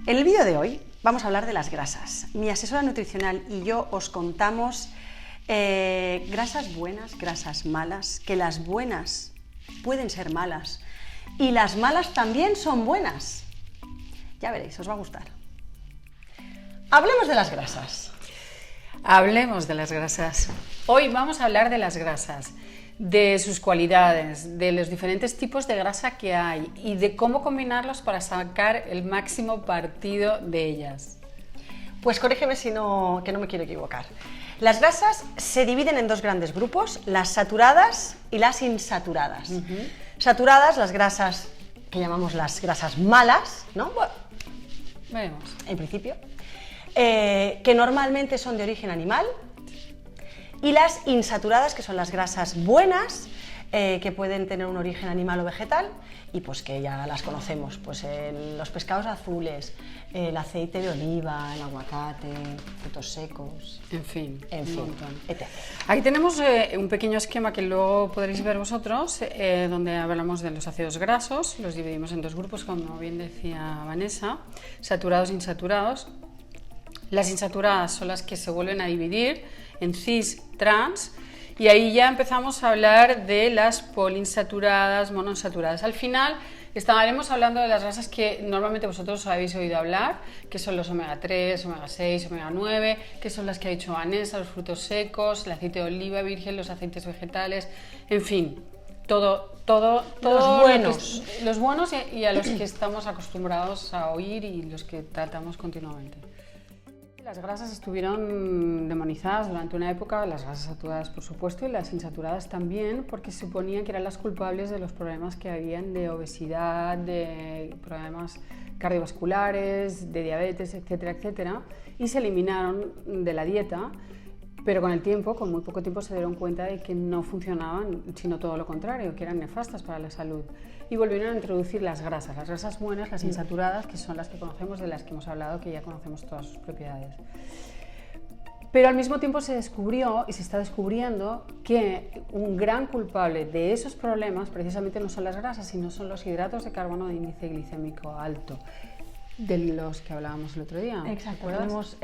En el vídeo de hoy vamos a hablar de las grasas. Mi asesora nutricional y yo os contamos grasas buenas, grasas malas, que las buenas pueden ser malas y las malas también son buenas. Ya veréis, os va a gustar. Hablemos de las grasas. Hablemos de las grasas. Hoy vamos a hablar de las grasas, de sus cualidades, de los diferentes tipos de grasa que hay y de cómo combinarlos para sacar el máximo partido de ellas. Pues corrígeme que no me quiero equivocar. Las grasas se dividen en dos grandes grupos, las saturadas y las insaturadas. Saturadas, las grasas que llamamos las grasas malas, ¿no? Bueno, veremos. En principio, que normalmente son de origen animal, y las insaturadas, que son las grasas buenas, que pueden tener un origen animal o vegetal, y pues que ya las conocemos, pues los pescados azules, el aceite de oliva, el aguacate, frutos secos, en fin, etc. Aquí tenemos un pequeño esquema que luego podréis ver vosotros, donde hablamos de los ácidos grasos, los dividimos en dos grupos, como bien decía Vanessa, saturados e insaturados. Las insaturadas son las que se vuelven a dividir en cis, trans, y ahí ya empezamos a hablar de las poliinsaturadas, monoinsaturadas. Al final estaremos hablando de las grasas que normalmente vosotros habéis oído hablar, que son los omega 3, omega 6, omega 9, que son las que ha dicho Vanessa, los frutos secos, el aceite de oliva virgen, los aceites vegetales, en fin, todo los buenos. Los buenos y a los que estamos acostumbrados a oír y los que tratamos continuamente. Las grasas estuvieron demonizadas durante una época, las grasas saturadas por supuesto y las insaturadas también, porque se suponía que eran las culpables de los problemas que habían de obesidad, de problemas cardiovasculares, de diabetes, etcétera, etcétera, y se eliminaron de la dieta, pero con el tiempo, con muy poco tiempo, se dieron cuenta de que no funcionaban, sino todo lo contrario, que eran nefastas para la salud. Y volvieron a introducir las grasas buenas, las insaturadas, que son las que conocemos, de las que hemos hablado, que ya conocemos todas sus propiedades. Pero al mismo tiempo se descubrió y se está descubriendo que un gran culpable de esos problemas precisamente no son las grasas, sino son los hidratos de carbono de índice glicémico alto, de los que hablábamos el otro día. Exacto, tenemos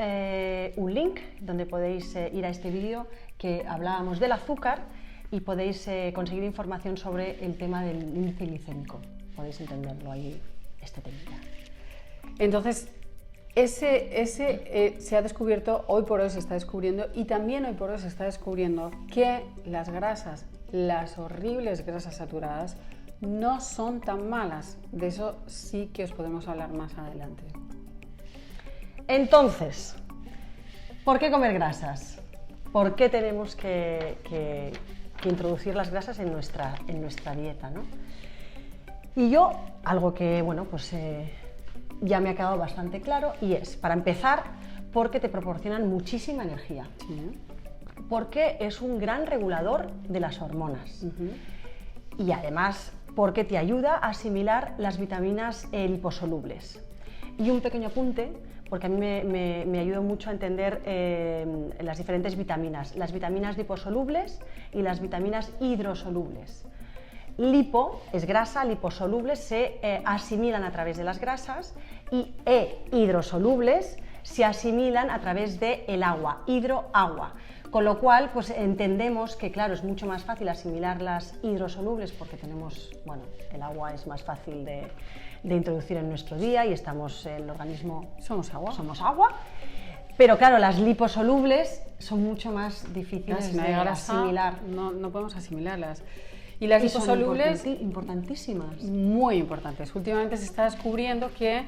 un link donde podéis ir a este vídeo que hablábamos del azúcar y podéis conseguir información sobre el tema del índice glicémico. Podéis entenderlo ahí, este tema. Entonces, se ha descubierto, hoy por hoy se está descubriendo, y también hoy por hoy se está descubriendo que las grasas, las horribles grasas saturadas, no son tan malas. De eso sí que os podemos hablar más adelante. Entonces, ¿por qué comer grasas? ¿Por qué tenemos que introducir las grasas en nuestra dieta, ¿no? Y yo, algo que, bueno, pues ya me ha quedado bastante claro, y es, para empezar, porque te proporcionan muchísima energía. Sí. Porque es un gran regulador de las hormonas. Y además, porque te ayuda a asimilar las vitaminas liposolubles. Y un pequeño apunte, porque a mí me ayuda mucho a entender las diferentes vitaminas, las vitaminas liposolubles y las vitaminas hidrosolubles. Lipo es grasa, liposolubles se asimilan a través de las grasas, y hidrosolubles se asimilan a través del agua, hidroagua. Con lo cual, pues entendemos que, claro, es mucho más fácil asimilar las hidrosolubles porque tenemos, bueno, el agua es más fácil de introducir en nuestro día y estamos, el organismo, somos agua. Pero claro, las liposolubles son mucho más difíciles de asimilar. No podemos asimilarlas. Y las liposolubles, importantísimas. Muy importantes. Últimamente se está descubriendo que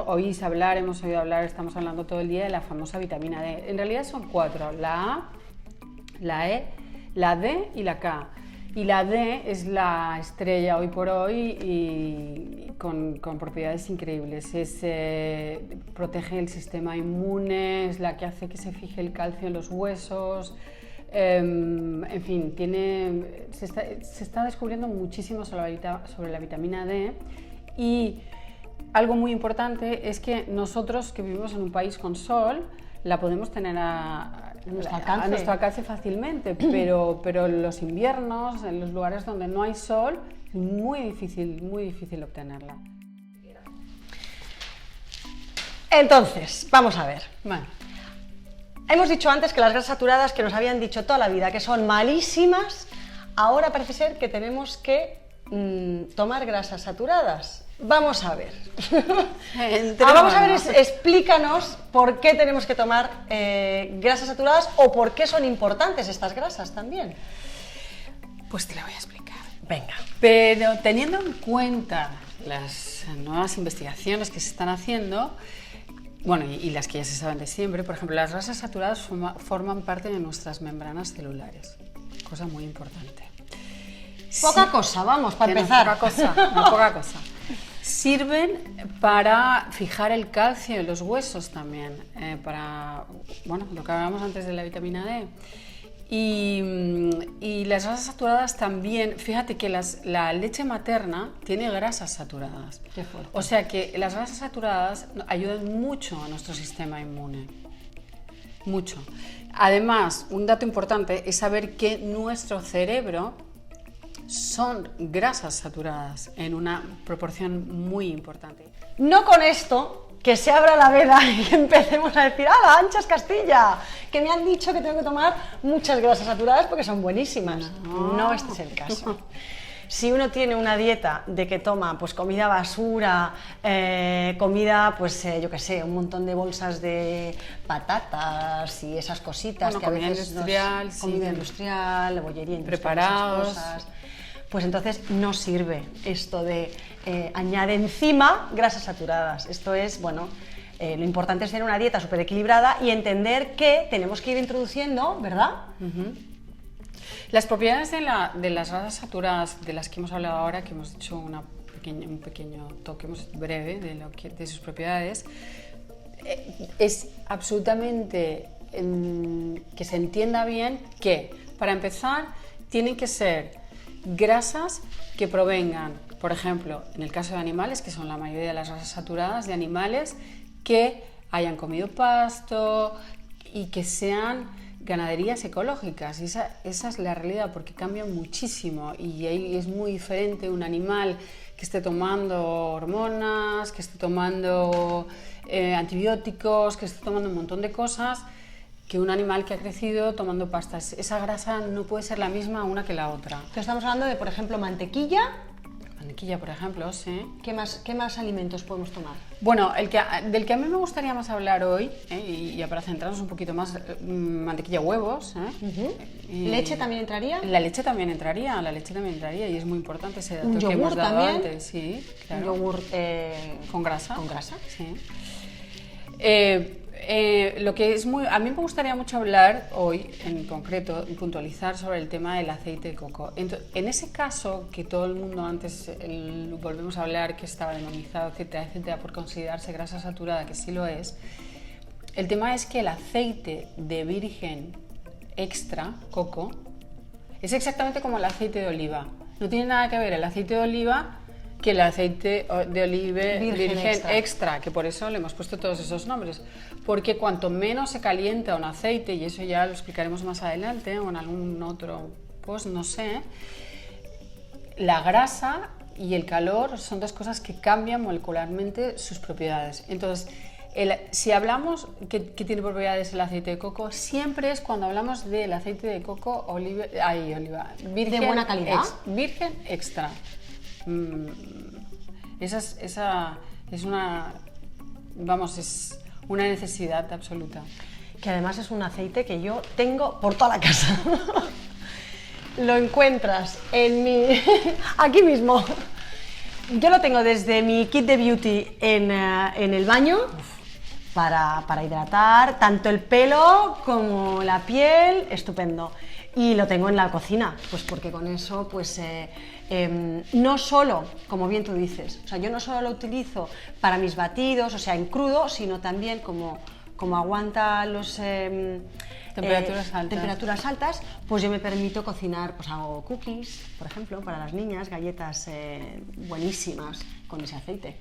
oís hablar, hemos oído hablar, estamos hablando todo el día de la famosa vitamina D. En realidad son 4, la A, la E, la D y la K. Y la D es la estrella hoy por hoy y con propiedades increíbles. Protege el sistema inmune, es la que hace que se fije el calcio en los huesos. En fin, se está descubriendo muchísimo sobre la vitamina D, y algo muy importante es que nosotros que vivimos en un país con sol la podemos tener a nuestro alcance fácilmente, pero en los inviernos, en los lugares donde no hay sol, es muy difícil obtenerla. Entonces, vamos a ver. Bueno, Hemos dicho antes que las grasas saturadas, que nos habían dicho toda la vida que son malísimas, ahora parece ser que tenemos que tomar grasas saturadas. Vamos a ver. Vamos a ver, explícanos por qué tenemos que tomar grasas saturadas o por qué son importantes estas grasas también. pues te la voy a explicar. Venga. Pero teniendo en cuenta las nuevas investigaciones que se están haciendo, bueno, y las que ya se saben de siempre, por ejemplo, las grasas saturadas forman parte de nuestras membranas celulares, cosa muy importante. Poca cosa, vamos, para Que empezar. No, poca cosa, no, poca cosa. Sirven para fijar el calcio en los huesos también, para, bueno, lo que hablábamos antes de la vitamina D. Y las grasas saturadas también, fíjate que la leche materna tiene grasas saturadas. Qué fuerte. O sea que las grasas saturadas ayudan mucho a nuestro sistema inmune. Mucho. Además, un dato importante es saber que nuestro cerebro son grasas saturadas en una proporción muy importante. No con esto que se abra la veda y empecemos a decir, ¡hala, anchas Castilla! Que me han dicho que tengo que tomar muchas grasas saturadas porque son buenísimas. No, este es el caso. Si uno tiene una dieta de que toma pues comida basura, comida, pues yo qué sé, un montón de bolsas de patatas y esas cositas, Bueno, que a comida veces industrial, sí, comida industrial, bollería industrial, preparados. esas cosas, pues entonces no sirve esto de añade encima grasas saturadas. Esto es, bueno, lo importante es tener una dieta súper equilibrada y entender que tenemos que ir introduciendo, ¿verdad? Las propiedades de las grasas saturadas de las que hemos hablado ahora, que hemos hecho un pequeño toque breve de sus propiedades, es absolutamente que se entienda bien que, para empezar, tienen que ser grasas que provengan, por ejemplo, en el caso de animales, que son la mayoría de las grasas saturadas, de animales que hayan comido pasto y que sean ganaderías ecológicas. Y esa es la realidad, porque cambian muchísimo y ahí es muy diferente un animal que esté tomando hormonas, que esté tomando antibióticos, que esté tomando un montón de cosas, que un animal que ha crecido tomando pastas. Esa grasa no puede ser la misma una que la otra. Estamos hablando de, por ejemplo, mantequilla. Mantequilla, por ejemplo, sí. ¿Qué más alimentos podemos tomar? Bueno, del que a mí me gustaría más hablar hoy, y ya para centrarnos un poquito más, mantequilla, huevos. ¿Leche también entraría? La leche también entraría, y es muy importante ese dato ¿Un que yogur hemos dado también? antes. Sí, claro. Un yogur con grasa. ¿Con grasa? Sí. Lo que a mí me gustaría mucho hablar hoy, en concreto, y puntualizar sobre el tema del aceite de coco. En ese caso, que todo el mundo antes, volvemos a hablar que estaba demonizado, etcétera, etcétera, por considerarse grasa saturada, que sí lo es, el tema es que el aceite de virgen extra, coco, es exactamente como el aceite de oliva. No tiene nada que ver el aceite de oliva que el aceite de oliva virgen extra, que por eso le hemos puesto todos esos nombres, porque cuanto menos se calienta un aceite, y eso ya lo explicaremos más adelante o en algún otro post, no sé, la grasa y el calor son dos cosas que cambian molecularmente sus propiedades. Entonces, si hablamos que tiene propiedades el aceite de coco, siempre es cuando hablamos del aceite de coco virgen, ¿de buena calidad? Virgen extra. Esa es una, vamos, es una necesidad absoluta. Que además es un aceite que yo tengo por toda la casa. Lo encuentras aquí mismo. Yo lo tengo desde mi kit de beauty en el baño para hidratar tanto el pelo como la piel, estupendo. Y lo tengo en la cocina, pues porque con eso, pues no solo, como bien tú dices, o sea, yo no solo lo utilizo para mis batidos, o sea, en crudo, sino también como aguanta los temperaturas altas, pues yo me permito cocinar, pues hago cookies, por ejemplo, para las niñas, galletas buenísimas con ese aceite.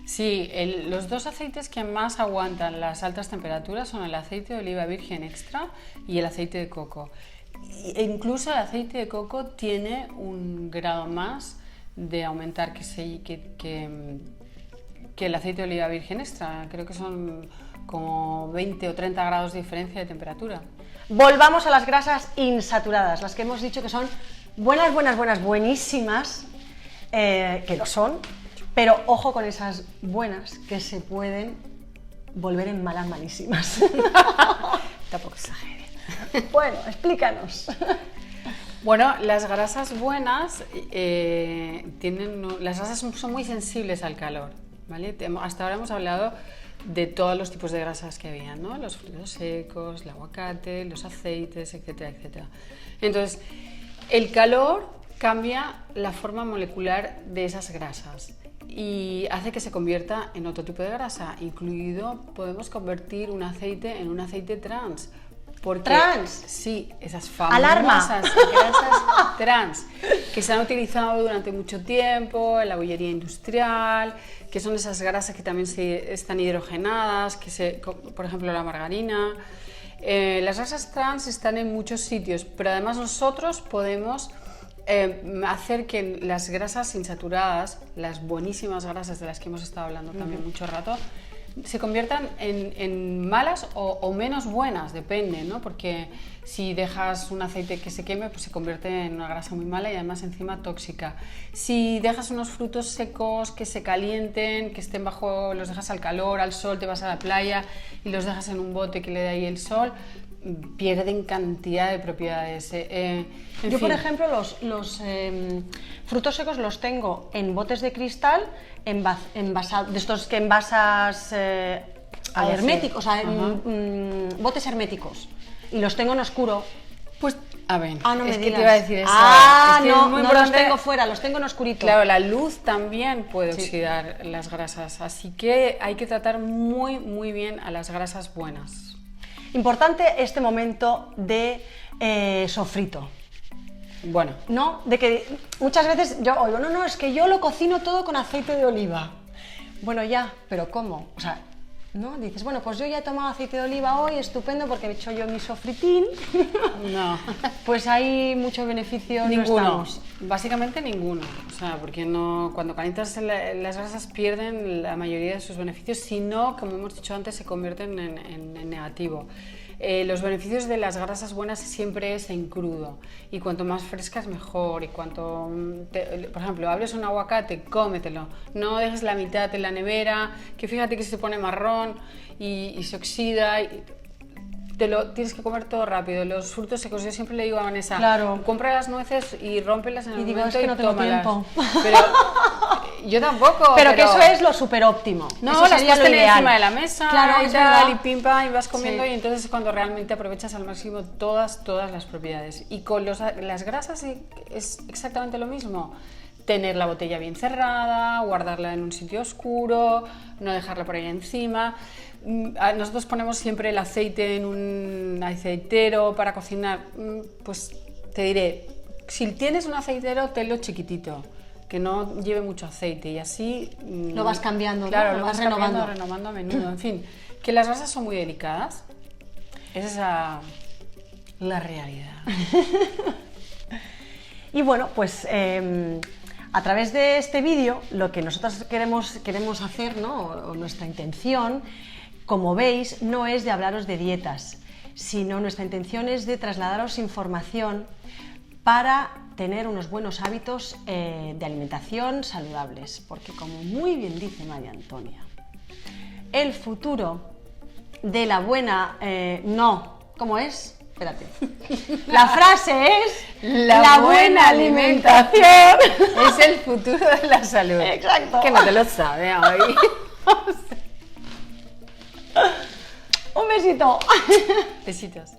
Sí, los dos aceites que más aguantan las altas temperaturas son el aceite de oliva virgen extra y el aceite de coco. E incluso el aceite de coco tiene un grado más de aumentar que que el aceite de oliva virgen extra. Creo que son como 20 o 30 grados de diferencia de temperatura. Volvamos a las grasas insaturadas, las que hemos dicho que son buenísimas, que lo son, pero ojo con esas buenas que se pueden volver en malas malísimas. Tampoco exagere. Bueno, explícanos. Bueno, las grasas buenas las grasas son muy sensibles al calor, ¿vale? Hasta ahora hemos hablado de todos los tipos de grasas que había, ¿no? Los frutos secos, el aguacate, los aceites, etcétera, etcétera. Entonces, el calor cambia la forma molecular de esas grasas y hace que se convierta en otro tipo de grasa, incluido podemos convertir un aceite en un aceite trans. ¿Trans? Sí, esas famosas ¡Alarma! grasas trans que se han utilizado durante mucho tiempo en la bollería industrial, que son esas grasas que también están hidrogenadas, por ejemplo la margarina. Las grasas trans están en muchos sitios, pero además nosotros podemos hacer que las grasas insaturadas, las buenísimas grasas de las que hemos estado hablando también mucho rato, se conviertan en malas o menos buenas, depende, ¿no? Porque si dejas un aceite que se queme, pues se convierte en una grasa muy mala y además encima tóxica. Si dejas unos frutos secos que se calienten, que estén los dejas al calor, al sol, te vas a la playa y los dejas en un bote que le dé ahí el sol, pierden cantidad de propiedades. Yo, por ejemplo, los frutos secos los tengo en botes de cristal, envasados, de estos que envasas herméticos, o sea, botes herméticos, y los tengo en oscuro. Pues, a ver, no me es que digas. te iba a decir eso. No los tengo fuera, los tengo en oscurito. Claro, la luz también puede oxidar las grasas, así que hay que tratar muy, muy bien a las grasas buenas. Importante este momento de sofrito. Bueno. ¿No? De que muchas veces yo oigo, no, es que yo lo cocino todo con aceite de oliva. Bueno, ya, pero ¿cómo? O sea, ¿no? Dices, bueno, pues yo ya he tomado aceite de oliva hoy, estupendo, porque he hecho yo mi sofritín. No. Pues hay mucho beneficio. Ninguno. No estamos. Básicamente ninguno. O sea, porque cuando calientas las grasas pierden la mayoría de sus beneficios, sino, como hemos dicho antes, se convierten en negativo. Los beneficios de las grasas buenas siempre es en crudo, y cuanto más frescas mejor, y cuanto, por ejemplo, abres un aguacate, cómetelo, no dejes la mitad en la nevera, que fíjate que se pone marrón y se oxida, y te lo tienes que comer todo rápido. Los frutos secos, yo siempre le digo a Vanessa, claro, compra las nueces y rómpelas en el digo, momento es que no tengo tómalas. tiempo. Pero yo tampoco. Pero que eso es lo súper óptimo. No, eso las puedes tener encima de la mesa, claro, y tal, y pim pam, y vas comiendo, sí. Y entonces es cuando realmente aprovechas al máximo todas las propiedades. Y con las grasas es exactamente lo mismo. Tener la botella bien cerrada, guardarla en un sitio oscuro, no dejarla por ahí encima. Nosotros ponemos siempre el aceite en un aceitero para cocinar. Pues te diré, si tienes un aceitero, tenlo chiquitito, que no lleve mucho aceite, y así lo vas cambiando, claro, ¿no? lo vas renovando a menudo. En fin, que las grasas son muy delicadas. Esa es la realidad. Y bueno, pues a través de este vídeo lo que nosotros queremos hacer, ¿no? O nuestra intención, como veis, no es de hablaros de dietas, sino nuestra intención es de trasladaros información para tener unos buenos hábitos de alimentación saludables, porque como muy bien dice María Antonia, el futuro de la buena... ¿cómo es? Espérate. La frase es la buena alimentación es el futuro de la salud. Exacto. Que no te lo sabe hoy. Un besito. Besitos.